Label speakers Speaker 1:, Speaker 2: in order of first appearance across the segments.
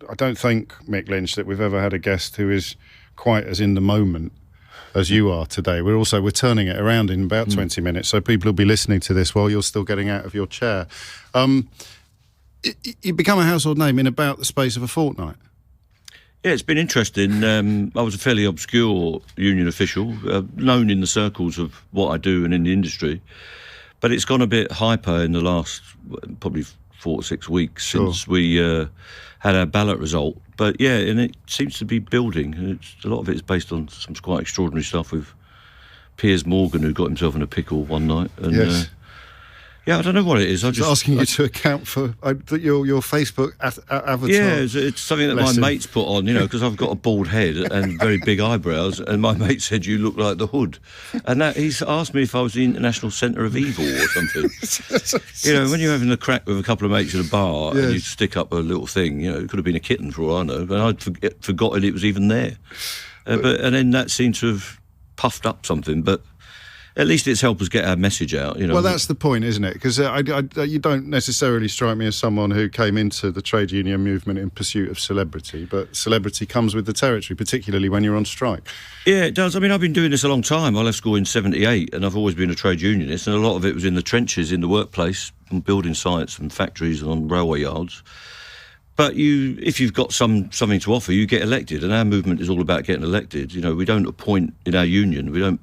Speaker 1: I don't think, Mick Lynch, that we've ever had a guest who is quite as in the moment as you are today. We're turning it around in about 20 minutes, so people will be listening to this while you're still getting out of your chair. You become a household name in about the space of a fortnight.
Speaker 2: Yeah, it's been interesting. I was a fairly obscure union official, known in the circles of what I do and in the industry, but it's gone a bit hyper in the last probably 4 to 6 weeks since we had our ballot result. But yeah, and it seems to be building. A lot of it is based on some quite extraordinary stuff with Piers Morgan, who got himself in a pickle one night. And,
Speaker 1: yes.
Speaker 2: Yeah, I don't know what it is. I'm
Speaker 1: just asking you to account for your Facebook avatar.
Speaker 2: Yeah, it's something that my mates put on, because I've got a bald head and very big eyebrows, and my mate said, "You look like the Hood." And he's asked me if I was the International Centre of Evil or something. When you're having a crack with a couple of mates in a bar and you stick up a little thing, it could have been a kitten for all I know, but I'd forgotten it was even there. And then that seemed to have puffed up something, but at least it's helped us get our message out. Well,
Speaker 1: that's the point, isn't it? Because you don't necessarily strike me as someone who came into the trade union movement in pursuit of celebrity, but celebrity comes with the territory, particularly when you're on strike.
Speaker 2: Yeah, it does. I mean, I've been doing this a long time. I left school in 78, and I've always been a trade unionist, and a lot of it was in the trenches, in the workplace, on building sites and factories and on railway yards. But if you've got something to offer, you get elected, and our movement is all about getting elected. We don't appoint in our union. We don't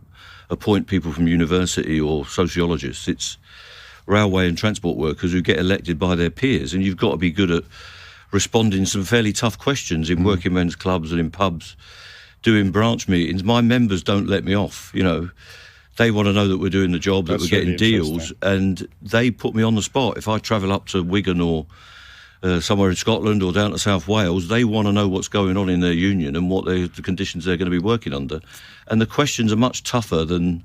Speaker 2: appoint people from university or sociologists. It's railway and transport workers who get elected by their peers, and you've got to be good at responding to some fairly tough questions in working men's clubs and in pubs, doing branch meetings. My members don't let me off. They want to know that we're doing the job, that we're getting deals, and they put me on the spot. If I travel up to Wigan or somewhere in Scotland or down to South Wales, they want to know what's going on in their union and what the conditions they're going to be working under. And the questions are much tougher than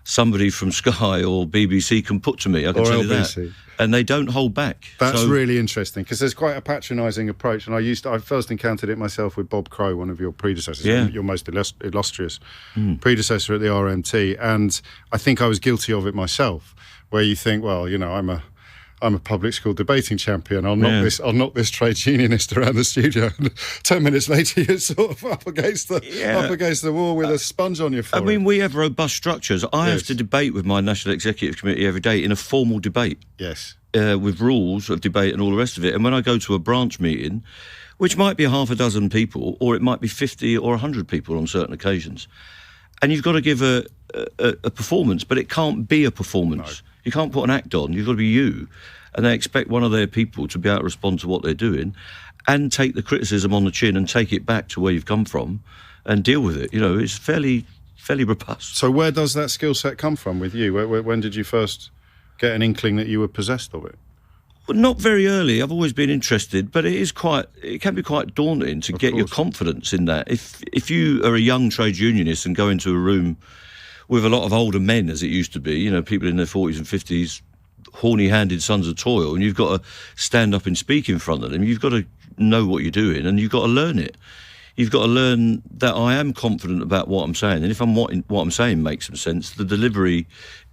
Speaker 2: somebody from Sky or BBC can put to me, I can tell you that. And they don't hold back.
Speaker 1: That's really interesting, because there's quite a patronising approach, and I first encountered it myself with Bob Crow, one of your predecessors, your most illustrious predecessor at the RMT, and I think I was guilty of it myself, where you think, well, I'm a public school debating champion. I'll knock this trade unionist around the studio. And 10 minutes later, you're sort of up against the wall with a sponge on your forehead.
Speaker 2: I mean, we have robust structures. I have to debate with my National Executive Committee every day in a formal debate.
Speaker 1: Yes.
Speaker 2: With rules of debate and all the rest of it. And when I go to a branch meeting, which might be half a dozen people, or it might be 50 or 100 people on certain occasions, and you've got to give a performance, but it can't be a performance. No. You can't put an act on. You've got to be you. And they expect one of their people to be able to respond to what they're doing and take the criticism on the chin and take it back to where you've come from and deal with it. It's fairly robust.
Speaker 1: So where does that skill set come from with you? When did you first get an inkling that you were possessed of it?
Speaker 2: Well, not very early. I've always been interested, but it can be quite daunting to get your confidence in that. If you are a young trade unionist and go into a room with a lot of older men, as it used to be, people in their 40s and 50s, horny-handed sons of toil, and you've got to stand up and speak in front of them. You've got to know what you're doing, and you've got to learn it. You've got to learn that I am confident about what I'm saying, and if what I'm saying makes some sense, the delivery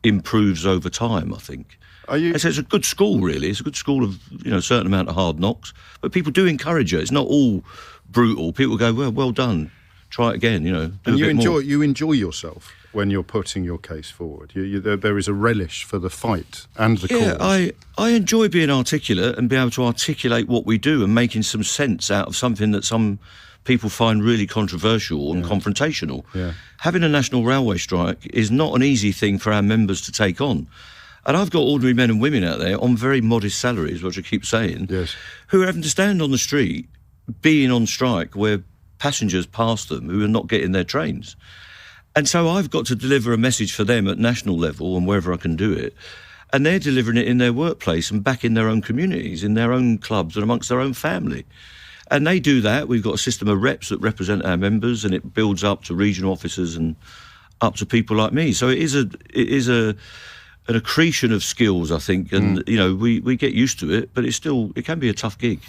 Speaker 2: improves over time, I think. It's a good school, really. It's a good school of a certain amount of hard knocks, but people do encourage it. It's not all brutal. People go, well done, try it again, do and
Speaker 1: you enjoy yourself when you're putting your case forward. There is a relish for the fight and the cause.
Speaker 2: Yeah, I enjoy being articulate and being able to articulate what we do and making some sense out of something that some people find really controversial and confrontational. Yeah. Having a national railway strike is not an easy thing for our members to take on. And I've got ordinary men and women out there on very modest salaries, which I keep saying, who are having to stand on the street being on strike where passengers pass them who are not getting their trains. And so I've got to deliver a message for them at national level and wherever I can do it. And they're delivering it in their workplace and back in their own communities, in their own clubs and amongst their own family. And they do that. We've got a system of reps that represent our members, and it builds up to regional officers and up to people like me. So it is an accretion of skills, I think. And, we get used to it, but it can be a tough gig.